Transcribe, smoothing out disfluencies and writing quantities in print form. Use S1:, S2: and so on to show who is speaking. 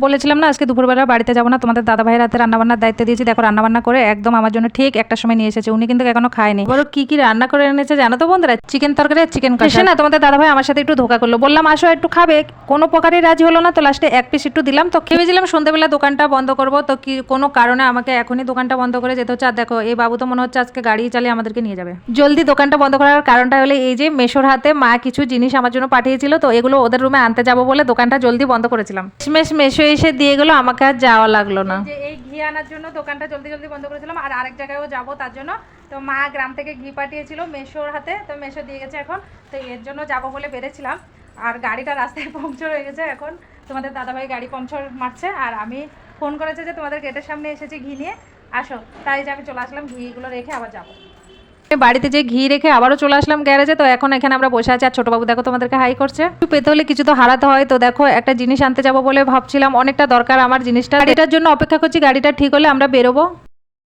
S1: বলেছিলাম না আজকে দুপুরবেলা বাড়িতে যাবো না, তোমাদের দাদা ভাইয়ের হাতে রান্নাবান্নার দায়িত্ব দিয়েছি। দেখো রান্নাবান্না করে একদম আমার জন্য ঠিক একটা সময় নিয়ে এসেছে। উনি কিন্তু এখনো খায়নি। বলো কি কি রান্না করে এনেছে জানো তো বন্ধুরা? চিকেন তরকারি আর চিকেন কষা। না তোমাদের দাদা ভাই আমার সাথে একটু ধোকা করলো, বললাম আসো একটু খাবে, কোনো প্রকারই রাজি হলো না। তো লাস্টে এক পিস একটু দিলাম। তো ভেবেছিলাম সন্ধ্যাবেলা দোকানটা বন্ধ করবো, তো কি কোনো কারণে আমাকে এখনই দোকানটা বন্ধ করে যেতে হচ্ছে। আর দেখো এই বাবু তো মনে হচ্ছে আজকে গাড়ি চালিয়ে আমাদেরকে নিয়ে যাবে। জলদি দোকানটা বন্ধ করার কারণটা হলো এই যে মেশোর হাতে মা কিছু জিনিস আমার জন্য পাঠিয়েছিল, তো এগুলো ওদের রুমে আনতে যাবো বলে দোকানটা জলদি বন্ধ করেছিলাম। মেশো এসে দিয়ে গেলো, আমাকে আর যাওয়া লাগলো না। এই ঘি আনার জন্য দোকানটা জলদি জলদি বন্ধ করেছিলাম। আর আরেক জায়গায়ও যাবো তার জন্য, তো মা গ্রাম থেকে ঘি পাঠিয়েছিল মেশোর হাতে, তো মেশো দিয়ে গেছে এখন। তো এর জন্য যাবো বলে বেড়েছিলাম, আর গাড়িটা রাস্তায় পাংচার হয়ে গেছে। এখন তোমাদের দাদাভাই গাড়ি পাংচার মারছে, আর আমি ফোন করেছে যে তোমাদের গেটের সামনে এসেছি ঘি নিয়ে আসো, তাই যে আমি চলে আসলাম ঘিগুলো রেখে আবার যাবো। বাড়িতে যে ঘি রেখে আবারও চলে আসলাম গ্যারেজে। তো এখন এখানে আমরা বসে আছি, আর ছোটবাবু দেখো তোমাদেরকে হাই করছে। একটু পেতে হলে কিছু তো হারাতে হয়। তো দেখো একটা জিনিস আনতে যাবো বলে ভাবছিলাম, অনেকটা দরকার আমার জিনিসটা, এটার জন্য অপেক্ষা করছি গাড়িটা ঠিক হলে আমরা বেরোবো।